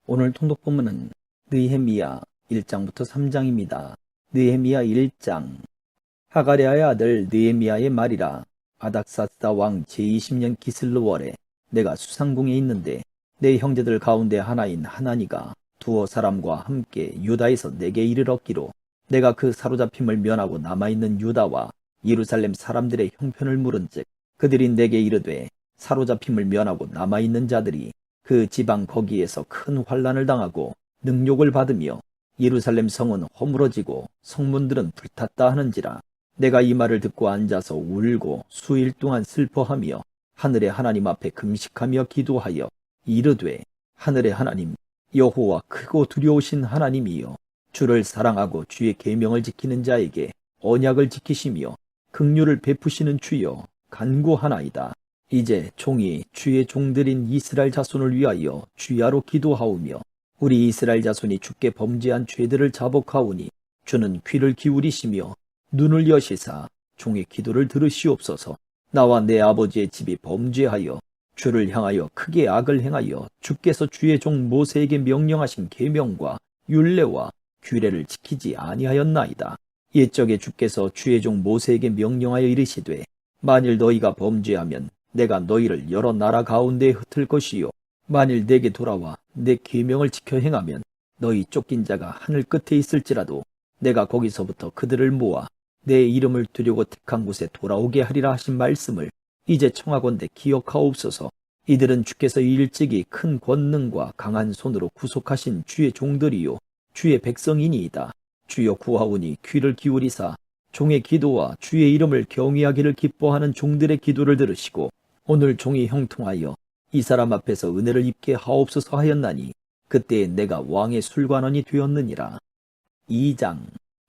오늘 통독 본문은 느헤미야 1장부터 3장입니다. 느헤미야 1장. 하가랴의 아들 느헤미야의 말이라. 아닥사스다 왕 제20년 기슬르월에 내가 수상궁에 있는데 내 형제들 가운데 하나인 하나니가 두어 사람과 함께 유다에서 내게 이르렀기로 내가 그 사로잡힘을 면하고 남아있는 유다와 예루살렘 사람들의 형편을 물은즉 그들이 내게 이르되 사로잡힘을 면하고 남아있는 자들이 그 지방 거기에서 큰 환난을 당하고 능욕을 받으며 예루살렘 성은 허물어지고 성문들은 불탔다 하는지라. 내가 이 말을 듣고 앉아서 울고 수일 동안 슬퍼하며 하늘의 하나님 앞에 금식하며 기도하여 이르되, 하늘의 하나님 여호와 크고 두려우신 하나님이여, 주를 사랑하고 주의 계명을 지키는 자에게 언약을 지키시며 긍휼을 베푸시는 주여, 간구하나이다. 이제 종이 주의 종들인 이스라엘 자손을 위하여 주야로 기도하오며 우리 이스라엘 자손이 주께 범죄한 죄들을 자복하오니 주는 귀를 기울이시며 눈을 여시사 종의 기도를 들으시옵소서. 나와 내 아버지의 집이 범죄하여 주를 향하여 크게 악을 행하여 주께서 주의 종 모세에게 명령하신 계명과 율례와 규례를 지키지 아니하였나이다. 옛적에 주께서 주의 종 모세에게 명령하여 이르시되, 만일 너희가 범죄하면 내가 너희를 여러 나라 가운데에 흩을 것이요, 만일 내게 돌아와 내 계명을 지켜 행하면 너희 쫓긴 자가 하늘 끝에 있을지라도 내가 거기서부터 그들을 모아 내 이름을 두려고 택한 곳에 돌아오게 하리라 하신 말씀을 이제 청하건대 기억하옵소서. 이들은 주께서 일찍이 큰 권능과 강한 손으로 구속하신 주의 종들이요 주의 백성이니이다. 주여 구하오니 귀를 기울이사 종의 기도와 주의 이름을 경외하기를 기뻐하는 종들의 기도를 들으시고 오늘 종이 형통하여 이 사람 앞에서 은혜를 입게 하옵소서 하였나니 그때에 내가 왕의 술관원이 되었느니라. 2장.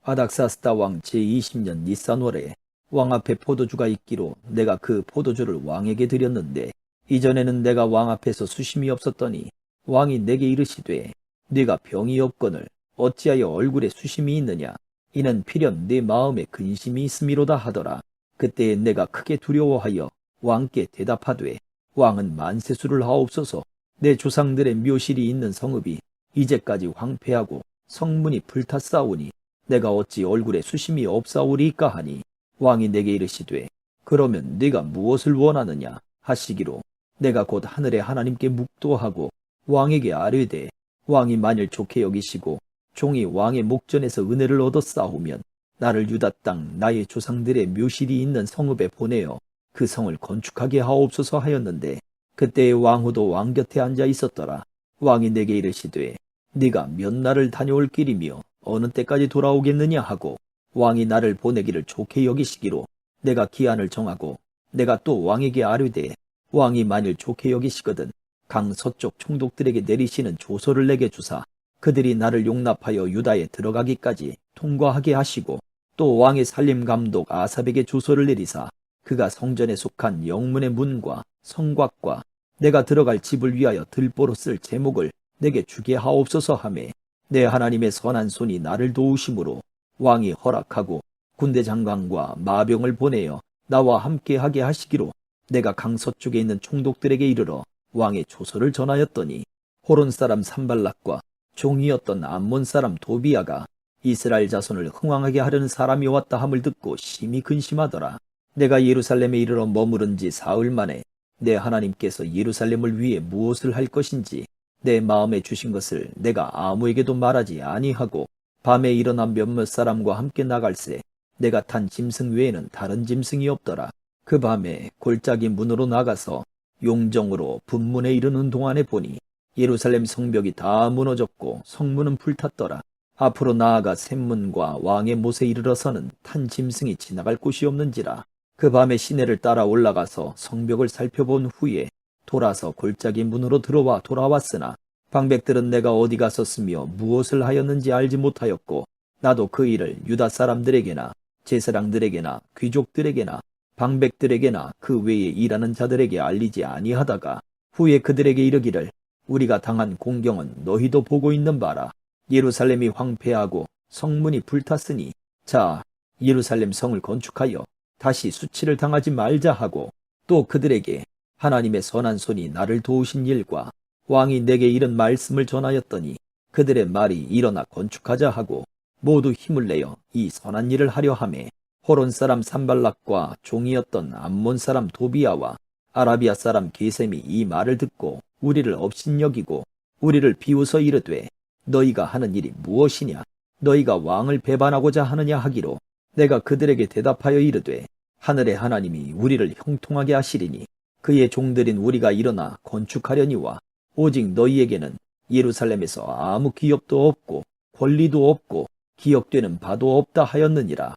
아닥사스다 왕 제20년 니산월에 왕 앞에 포도주가 있기로 내가 그 포도주를 왕에게 드렸는데 이전에는 내가 왕 앞에서 수심이 없었더니 왕이 내게 이르시되, 네가 병이 없거늘 어찌하여 얼굴에 수심이 있느냐, 이는 필연 네 마음에 근심이 있음이로다 하더라. 그때에 내가 크게 두려워하여 왕께 대답하되, 왕은 만세수를 하옵소서. 내 조상들의 묘실이 있는 성읍이 이제까지 황폐하고 성문이 불탔사오니 내가 어찌 얼굴에 수심이 없사오리까 하니, 왕이 내게 이르시되, 그러면 네가 무엇을 원하느냐 하시기로 내가 곧 하늘의 하나님께 묵도하고 왕에게 아뢰되, 왕이 만일 좋게 여기시고 종이 왕의 목전에서 은혜를 얻었사오면 나를 유다 땅 나의 조상들의 묘실이 있는 성읍에 보내어 그 성을 건축하게 하옵소서 하였는데 그때의 왕후도 왕 곁에 앉아 있었더라. 왕이 내게 이르시되, 네가 몇 날을 다녀올 길이며 어느 때까지 돌아오겠느냐 하고 왕이 나를 보내기를 좋게 여기시기로 내가 기한을 정하고 내가 또 왕에게 아뢰되, 왕이 만일 좋게 여기시거든 강 서쪽 총독들에게 내리시는 조서를 내게 주사 그들이 나를 용납하여 유다에 들어가기까지 통과하게 하시고 또 왕의 살림 감독 아삽에게 조서를 내리사 그가 성전에 속한 영문의 문과 성곽과 내가 들어갈 집을 위하여 들보로 쓸 제목을 내게 주게 하옵소서 하매 내 하나님의 선한 손이 나를 도우심으로 왕이 허락하고 군대 장관과 마병을 보내어 나와 함께 하게 하시기로 내가 강 서쪽에 있는 총독들에게 이르러 왕의 조서를 전하였더니 호론 사람 산발락과 종이었던 암몬 사람 도비아가 이스라엘 자손을 흥왕하게 하려는 사람이 왔다 함을 듣고 심히 근심하더라. 내가 예루살렘에 이르러 머무른 지 사흘 만에 내 하나님께서 예루살렘을 위해 무엇을 할 것인지 내 마음에 주신 것을 내가 아무에게도 말하지 아니하고 밤에 일어나 몇몇 사람과 함께 나갈새 내가 탄 짐승 외에는 다른 짐승이 없더라. 그 밤에 골짜기 문으로 나가서 용정으로 분문에 이르는 동안에 보니 예루살렘 성벽이 다 무너졌고 성문은 불탔더라. 앞으로 나아가 샘문과 왕의 못에 이르러서는 탄 짐승이 지나갈 곳이 없는지라. 그 밤에 시내를 따라 올라가서 성벽을 살펴본 후에 돌아서 골짜기 문으로 들어와 돌아왔으나 방백들은 내가 어디 갔었으며 무엇을 하였는지 알지 못하였고 나도 그 일을 유다 사람들에게나 제사장들에게나 귀족들에게나 방백들에게나 그 외에 일하는 자들에게 알리지 아니하다가 후에 그들에게 이르기를, 우리가 당한 공경은 너희도 보고 있는 바라. 예루살렘이 황폐하고 성문이 불탔으니 자, 예루살렘 성을 건축하여 다시 수치를 당하지 말자 하고 또 그들에게 하나님의 선한 손이 나를 도우신 일과 왕이 내게 이런 말씀을 전하였더니 그들의 말이 일어나 건축하자 하고 모두 힘을 내어 이 선한 일을 하려 하매 호론 사람 산발락과 종이었던 암몬 사람 도비아와 아라비아 사람 게셈이 이 말을 듣고 우리를 업신여기고 우리를 비웃어 이르되 너희가 하는 일이 무엇이냐? 너희가 왕을 배반하고자 하느냐 하기로 내가 그들에게 대답하여 이르되 하늘의 하나님이 우리를 형통하게 하시리니 그의 종들인 우리가 일어나 건축하려니와 오직 너희에게는 예루살렘에서 아무 기업도 없고 권리도 없고 기억되는 바도 없다 하였느니라.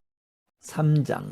3장.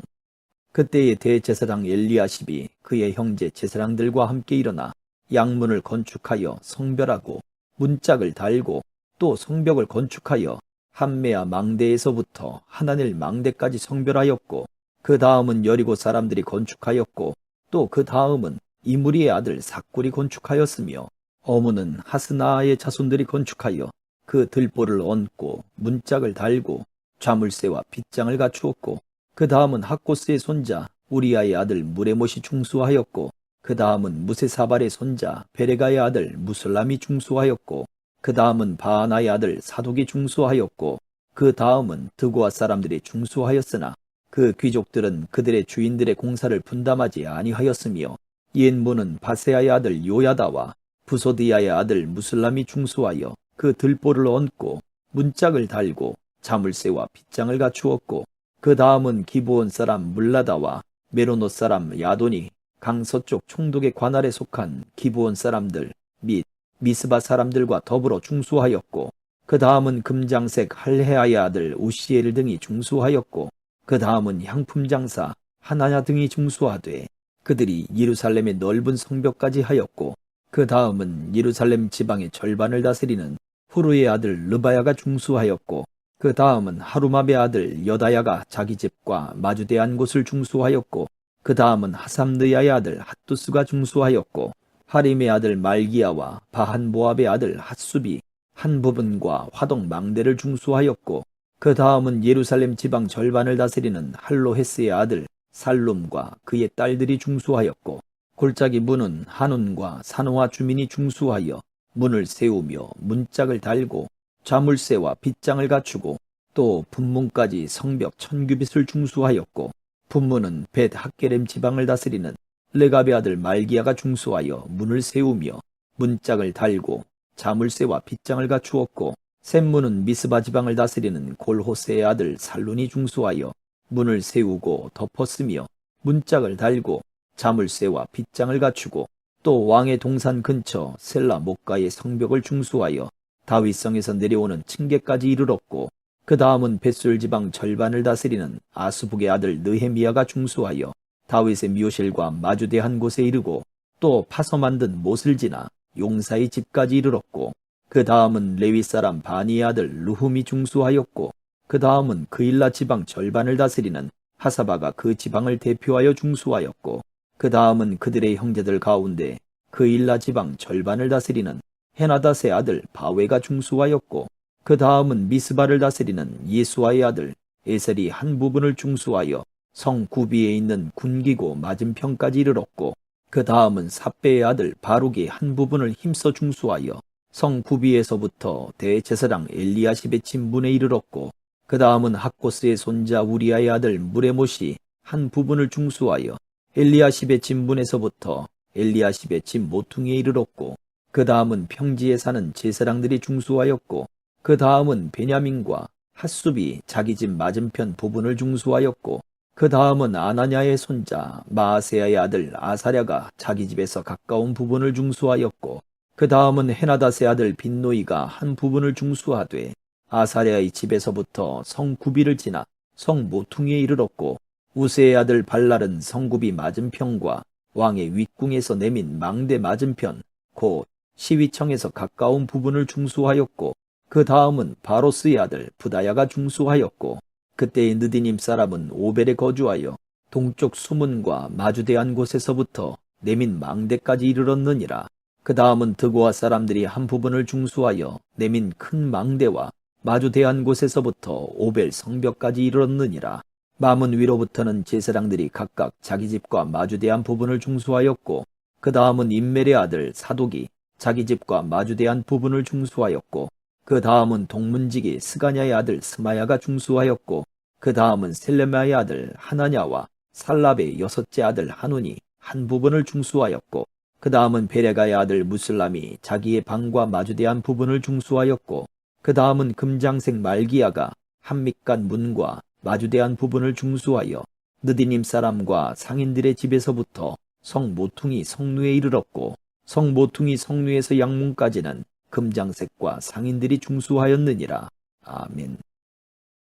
그때의 대제사장 엘리야십이 그의 형제 제사장들과 함께 일어나 양문을 건축하여 성별하고 문짝을 달고 또 성벽을 건축하여 함메아 망대에서부터 하나넬 망대까지 성별하였고 그 다음은 여리고 사람들이 건축하였고 또 그 다음은 이무리의 아들 삭굴이 건축하였으며 어무는 하스나아의 자손들이 건축하여 그 들보를 얹고 문짝을 달고 좌물쇠와 빗장을 갖추었고 그 다음은 학고스의 손자 우리아의 아들 무레못이 중수하였고 그 다음은 무세사발의 손자 베레가의 아들 무슬람이 중수하였고 그 다음은 바하나의 아들 사독이 중수하였고 그 다음은 드고아 사람들이 중수하였으나 그 귀족들은 그들의 주인들의 공사를 분담하지 아니하였으며 옛문은 바세아의 아들 요야다와 부소디아의 아들 무슬람이 중수하여 그 들보를 얹고 문짝을 달고 자물쇠와 빗장을 갖추었고 그 다음은 기브온 사람 물라다와 메로노 사람 야돈이 강서쪽 총독의 관할에 속한 기브온 사람들 및 미스바 사람들과 더불어 중수하였고 그 다음은 금장색 할헤아의 아들 우시엘 등이 중수하였고 그 다음은 향품 장사 하나냐 등이 중수하되 그들이 예루살렘의 넓은 성벽까지 하였고 그 다음은 예루살렘 지방의 절반을 다스리는 후르의 아들 르바야가 중수하였고 그 다음은 하루마의 아들 여다야가 자기 집과 마주대한 곳을 중수하였고 그 다음은 하삼느야의 아들 핫두스가 중수하였고 하림의 아들 말기야와 바한 모압의 아들 핫수비 한 부분과 화동 망대를 중수하였고 그 다음은 예루살렘 지방 절반을 다스리는 할로헤스의 아들 살룸과 그의 딸들이 중수하였고 골짜기 문은 한운과 산호와 주민이 중수하여 문을 세우며 문짝을 달고 자물쇠와 빗장을 갖추고 또 분문까지 성벽 1000규빗을 중수하였고 분문은 벳 학게렘 지방을 다스리는 레갑의 아들 말기야가 중수하여 문을 세우며 문짝을 달고 자물쇠와 빗장을 갖추었고 샘문은 미스바 지방을 다스리는 골호세의 아들 살룬이 중수하여 문을 세우고 덮었으며 문짝을 달고 자물쇠와 빗장을 갖추고 또 왕의 동산 근처 셀라 목가의 성벽을 중수하여 다윗성에서 내려오는 층계까지 이르렀고 그 다음은 벳술 지방 절반을 다스리는 아수북의 아들 느헤미야가 중수하여 다윗의 묘실과 마주대한 곳에 이르고 또 파서 만든 못을 지나 용사의 집까지 이르렀고 그 다음은 레위 사람 바니의 아들 루훔이 중수하였고 그 다음은 그일라 지방 절반을 다스리는 하사바가 그 지방을 대표하여 중수하였고 그 다음은 그들의 형제들 가운데 그일라 지방 절반을 다스리는 헤나닷의 아들 바웨가 중수하였고 그 다음은 미스바를 다스리는 예수아의 아들 에셀이 한 부분을 중수하여 성 구비에 있는 군기고 맞은편까지 이르렀고 그 다음은 삽베의 아들 바룩이 한 부분을 힘써 중수하여 성 구비에서부터 대제사장 엘리야십의 진문에 이르렀고 그 다음은 학고스의 손자 우리아의 아들 무레못이 한 부분을 중수하여 엘리야십의 진문에서부터 엘리야십의 진 모퉁이에 이르렀고 그 다음은 평지에 사는 제사장들이 중수하였고 그 다음은 베냐민과 핫숲이 자기 집 맞은편 부분을 중수하였고 그 다음은 아나냐의 손자 마아세야의 아들 아사랴가 자기 집에서 가까운 부분을 중수하였고 그 다음은 헤나닷의 아들 빈노이가 한 부분을 중수하되 아사랴의 집에서부터 성구비를 지나 성모퉁이에 이르렀고 우세의 아들 발랄은 성구비 맞은편과 왕의 윗궁에서 내민 망대 맞은편 곧 시위청에서 가까운 부분을 중수하였고 그 다음은 바로스의 아들 부다야가 중수하였고 그때의 느디님 사람은 오벨에 거주하여 동쪽 수문과 마주대한 곳에서부터 내민 망대까지 이르렀느니라. 그 다음은 드고아 사람들이 한 부분을 중수하여 내민 큰 망대와 마주대한 곳에서부터 오벨 성벽까지 이르렀느니라. 마문 위로부터는 제사장들이 각각 자기 집과 마주대한 부분을 중수하였고 그 다음은 임멜의 아들 사독이 자기 집과 마주대한 부분을 중수하였고 그 다음은 동문지기 스가냐의 아들 스마야가 중수하였고 그 다음은 셀레마의 아들 하나냐와 살랍의 여섯째 아들 하눈이 한 부분을 중수하였고 그 다음은 베레가의 아들 무슬람이 자기의 방과 마주대한 부분을 중수하였고 그 다음은 금장색 말기야가 한밑간 문과 마주대한 부분을 중수하여 느디님 사람과 상인들의 집에서부터 성 모퉁이 성루에 이르렀고 성 모퉁이 성루에서 양문까지는 금장색과 상인들이 중수하였느니라. 아멘.